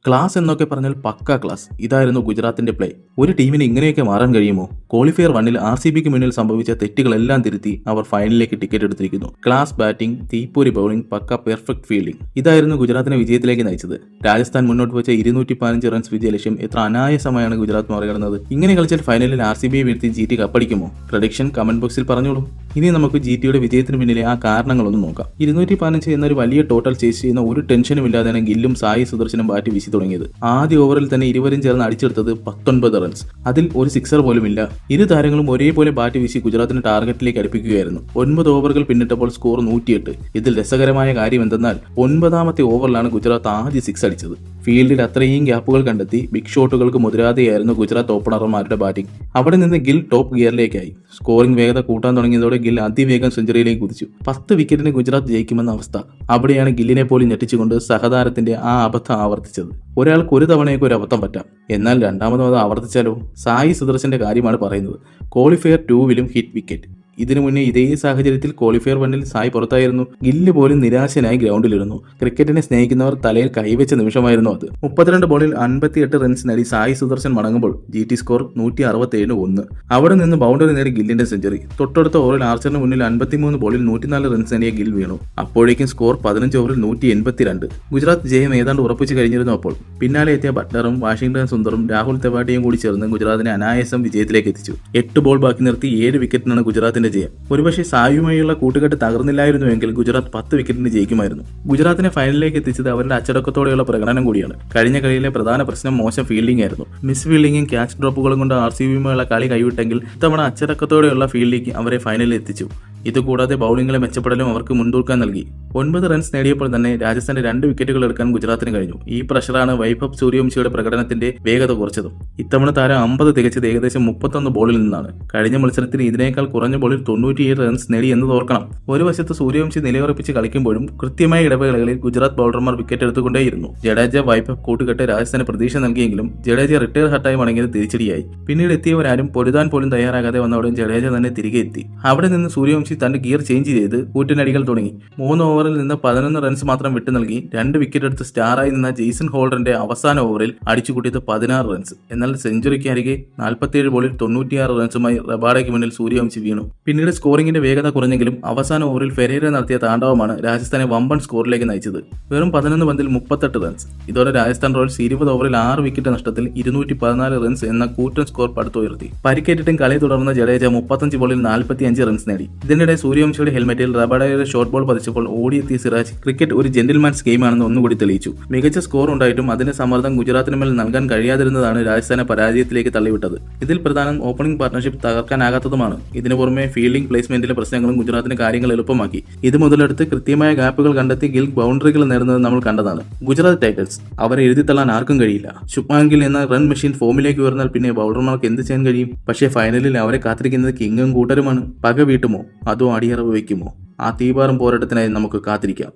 Class എന്നൊക്കെ പറഞ്ഞാൽ പക്കാ ക്ലാസ്. ഇതായിരുന്നു ഗുജറാത്തിന്റെ പ്ലേ. ഒരു ടീമിന് ഇങ്ങനെയൊക്കെ മാറാൻ കഴിയുമോ? ക്വാളിഫയർ 1-ൽ RCBക്ക് മുന്നിൽ സംഭവിച്ച തെറ്റുകളെല്ലാം തിരുത്തി അവർ ഫൈനലിലേക്ക് ടിക്കറ്റ് എടുത്തിരിക്കുന്നു. ക്ലാസ് ബാറ്റിംഗ്, തീപ്പൊരി ബൌളിംഗ്, പക്ക പെർഫെക്റ്റ് ഫീൽഡിംഗ്. ഇതായിരുന്നു ഗുജറാത്തിനെ വിജയത്തിലേക്ക് നയിച്ചത്. രാജസ്ഥാൻ മുന്നോട്ട് വെച്ച 215 റൺസ് വിജയലക്ഷ്യം എത്ര അനായാസമായാണ് ഗുജറാത്ത് മറികടന്നത്. ഇങ്ങനെ കളിച്ചാൽ ഫൈനലിൽ RCBയെ വീഴ്ത്തി GT കപ്പടിക്കുമോ? പ്രഡിക്ഷൻ കമന്റ് ബോക്സിൽ പറഞ്ഞോളൂ. ഇനി നമുക്ക് GTയുടെ വിജയത്തിന് പിന്നിലെ ആ കാരണങ്ങളൊന്നും നോക്കാം. 215 എന്നൊരു വലിയ ടോട്ടൽ ചേസ് ചെയ്യുന്ന ഒരു ടെൻഷനും ഇല്ലാതെയാണ് ഗില്ലും സായി സുദർശനും ബാറ്റ് വീശി തുടങ്ങിയത്. ആദ്യ ഓവറിൽ തന്നെ ഇരുവരും ചേർന്ന് അടിച്ചെടുത്തത് 19 റൺസ്. അതിൽ ഒരു സിക്സർ പോലും ഇല്ല. ഇരു താരങ്ങളും ഒരേപോലെ ബാറ്റ് വീശി ഗുജറാത്തിന് ടാർഗറ്റിലേക്ക് അടുപ്പിക്കുകയായിരുന്നു. 9 ഓവറുകൾ പിന്നിട്ടപ്പോൾ സ്കോർ 108. ഇതിൽ രസകരമായ കാര്യം എന്തെന്നാൽ 9ാമത്തെ ഓവറിലാണ് ഗുജറാത്ത് ആദ്യ സിക്സ് അടിച്ചത്. ഫീൽഡിൽ അത്രയും ഗ്യാപ്പുകൾ കണ്ടെത്തി ബിഗ് ഷോട്ടുകൾക്ക് മുതിരാതെയായിരുന്നു ഗുജറാത്ത് ഓപ്പണർമാരുടെ ബാറ്റിംഗ്. അവിടെ നിന്ന് ഗിൽ ടോപ്പ് ഗിയറിലേക്കായി. സ്കോറിംഗ് വേഗത കൂട്ടാൻ തുടങ്ങിയതോടെ ഗിൽ അതിവേഗം സെഞ്ചുറിയിലേക്ക് കുതിച്ചു. 10 വിക്കറ്റിന് ഗുജറാത്ത് ജയിക്കുമെന്ന അവസ്ഥ. അവിടെയാണ് ഗില്ലിനെ പോലും ഞെട്ടിച്ചുകൊണ്ട് സഹതാരത്തിന്റെ ആ അബദ്ധം ആവർത്തിച്ചത്. ഒരാൾക്ക് ഒരു തവണയൊക്കെ ഒരു അബദ്ധം പറ്റാം, എന്നാൽ രണ്ടാമതും അത് ആവർത്തിച്ചാലോ? സായി സുദർശന്റെ കാര്യമാണ് പറയുന്നത്. ക്വാളിഫയർ 2-ലും ഹിറ്റ് വിക്കറ്റ്. ഇതിനു മുന്നേ ഇതേ സാഹചര്യത്തിൽ ക്വാളിഫയർ 1-ൽ സായി പുറത്തായിരുന്നു. ഗില്ല് പോലും നിരാശനായി ഗ്രൗണ്ടിലിരുന്നു. ക്രിക്കറ്റിനെ സ്നേഹിക്കുന്നവർ തലയിൽ കൈവച്ച നിമിഷമായിരുന്നു അത്. 32 ബോളിൽ 58 റൺസ് നേടി സായി സുദർശൻ മടങ്ങുമ്പോൾ GT സ്കോർ 167-1. അവിടെ നിന്ന് ബൗണ്ടറി നേടി ഗില്ലിന്റെ സെഞ്ചുറി. തൊട്ടടുത്ത ഓവറിൽ ആർച്ചറിന് മുന്നിൽ 53 ബോളിൽ 104 റൺസ് നേടിയ ഗിൽ വീണു. അപ്പോഴേക്കും സ്കോർ 15 ഓവറിൽ 182. ഗുജറാത്ത് ജയം ഏതാണ്ട് ഉറപ്പിച്ചു കഴിഞ്ഞിരുന്നു. അപ്പോൾ പിന്നാലെ എത്തിയ ബട്ട്ലറും വാഷിംഗ്ടൺ സുന്ദറും രാഹുൽ തെവാട്ടിയും കൂടി ചേർന്ന് ഗുജറാത്തിനെ അനായാസം വിജയത്തിലേക്ക് എത്തിച്ചു. 8 ബോൾ ബാക്കി നിർത്തി 7 വിക്കറ്റിനാണ് ഗുജറാത്തിന്റെ ജയം. ഒരുപക്ഷെ സായുമായുള്ള കൂട്ടുകെട്ട് തകർന്നില്ലായിരുന്നുവെങ്കിൽ ഗുജറാത്ത് 10 വിക്കറ്റിന് ജയിക്കുമായിരുന്നു. ഗുജറാത്തിനെ ഫൈനലിലേക്ക് എത്തിച്ചത് അവരുടെ അച്ചടക്കത്തോടെയുള്ള പ്രകടനം കൂടിയാണ്. കഴിഞ്ഞ കളിയിലെ പ്രധാന പ്രശ്നം മോശം ഫീൽഡിംഗ് ആയിരുന്നു. മിസ് ഫീൽഡിംഗും ക്യാച്ച് ഡ്രോപ്പുകളും കൊണ്ട് RCBയുമായുള്ള കളി കൈവിട്ടെങ്കിൽ ഇത്തവണ അച്ചടക്കത്തോടെയുള്ള ഫീൽഡിംഗ് അവരെ ഫൈനലിൽ എത്തിച്ചു. ഇതുകൂടാതെ ബൌളിംഗിലെ മെച്ചപ്പെടലും അവർക്ക് മുൻതൂക്കം നൽകി. 9 റൺസ് നേടിയപ്പോൾ തന്നെ രാജസ്ഥാന്റെ 2 വിക്കറ്റുകൾ എടുക്കാൻ ഗുജറാത്തിന് കഴിഞ്ഞു. ഈ പ്രഷറാണ് വൈഭവ് സൂര്യവംശിയുടെ പ്രകടനത്തിന്റെ വേഗത കുറച്ചതും. ഇത്തവണ താരം 50 തികച്ചത് ഏകദേശം 31 ബോളിൽ നിന്നാണ്. കഴിഞ്ഞ മത്സരത്തിൽ ഇതിനേക്കാൾ കുറഞ്ഞ ബോളിൽ 97 റൺസ് നേടി എന്ന് ഓർക്കണം. ഒരു വശത്ത് സൂര്യവംശി നിലയുറപ്പിച്ച് കളിക്കുമ്പോഴും കൃത്യമായ ഇടവേളകളിൽ ഗുജറാത്ത് ബൗളർമാർ വിക്കറ്റ് എടുത്തുകൊണ്ടേയിരുന്നു. ജഡേജ വൈഭവ് കൂട്ടുകെട്ട് രാജസ്ഥാന് പ്രതീക്ഷ നൽകിയെങ്കിലും ജഡേജ റിട്ടയർ ഹട്ടായി മടങ്ങിയത് തിരിച്ചടിയായി. പിന്നീട് എത്തിയവരാരും പൊരുതാൻ പോലും തയ്യാറാകാതെ വന്നവിടെ ജഡേജ തന്നെ തിരികെ എത്തി. അവിടെ നിന്ന് സൂര്യവംശി തന്റെ ഗിയർ ചേഞ്ച് ചെയ്ത് കൂറ്റിനടികൾ തുടങ്ങി. 3 ഓവറിൽ നിന്ന് 11 റൺസ് മാത്രം വിട്ടു നൽകി 2 വിക്കറ്റ് എടുത്ത് സ്റ്റാറായി നിന്ന ജെയ്സൺ ഹോൾഡറിന്റെ അവസാന ഓവറിൽ അടിച്ചുകൂട്ടിയത് 16 റൺസ്. എന്നാൽ സെഞ്ചുറിക്ക് അരികെ 47 ബോളിൽ 96 റൺസുമായി റബാഡയ്ക്ക് മുന്നിൽ സൂര്യവംശി വീണു. പിന്നീട് സ്കോറിംഗിന്റെ വേഗത കുറഞ്ഞെങ്കിലും അവസാന ഓവറിൽ ഫെരേര നടത്തിയ താണ്ഡവമാണ് രാജസ്ഥാനെ വമ്പൻ സ്കോറിലേക്ക് നയിച്ചത്. വെറും 11 പന്തിൽ 38 റൺസ്. ഇതോടെ രാജസ്ഥാൻ റോയൽസ് 20 ഓവറിൽ 6 വിക്കറ്റ് നഷ്ടത്തിൽ 214 റൺസ് എന്ന കൂറ്റൻ സ്കോർ പടുത്തുയർത്തി. പരിക്കേറ്റിട്ടും കളി തുടർന്ന ജഡേജ 35 ബോളിൽ 45 റൺസ് നേടി. ഇതിനിടെ സൂര്യവംശിയുടെ ഹെൽമെറ്റിൽ റബാഡയുടെ ഷോർട്ട് ബോൾ പതിച്ചപ്പോൾ ഓടിയെത്തിയ സിറാജ് ക്രിക്കറ്റ് ഒരു ജെന്റിൽമാൻസ് ഗെയിമാണെന്ന് ഒന്നുകൂടി തെളിയിച്ചു. മികച്ച സ്കോർ ഉണ്ടായിട്ടും അതിന്റെ സമ്മർദ്ദം ഗുജറാത്തിന് മേൽ നൽകാൻ കഴിയാതിരുന്നതാണ് രാജസ്ഥാനെ പരാജയത്തിലേക്ക് തള്ളിവിട്ടത്. ഇതിൽ പ്രധാനം ഓപ്പണിംഗ് പാർട്ണർഷിപ്പ് തകർക്കാനാകാത്തതുമാണ്. ഇതിനു പുറമെ ഫീൽഡിംഗ് പ്ലേസ്മെന്റിലെ പ്രശ്നങ്ങളും ഗുജറാത്തിന് കാര്യങ്ങൾ എളുപ്പമാക്കി. ഇത് മുതലെടുത്ത് കൃത്യമായ ഗ്യാപ്പുകൾ കണ്ടെത്തി ഗിൽ ബൗണ്ടറികൾ നേടുന്നത് നമ്മൾ കണ്ടതാണ്. ഗുജറാത്ത് ടൈറ്റൻസ് അവരെ എഴുതിത്തള്ളാൻ ആർക്കും കഴിയില്ല. ശുഭ്മാൻ ഗിൽ എന്ന റൺ മെഷീൻ ഫോമിലേക്ക് ഉയർന്നാൽ പിന്നെ ബൗളർമാർക്ക് എന്ത് ചെയ്യാൻ കഴിയും? പക്ഷേ ഫൈനലിൽ അവരെ കാത്തിരിക്കുന്നത് കിങ്ങും കൂട്ടരുമാണ്. പക വീട്ടുമോ അതോ അടിയറവ് വയ്ക്കുമോ? ആ തീപാറും പോരാട്ടത്തിനായി നമുക്ക് കാത്തിരിക്കാം.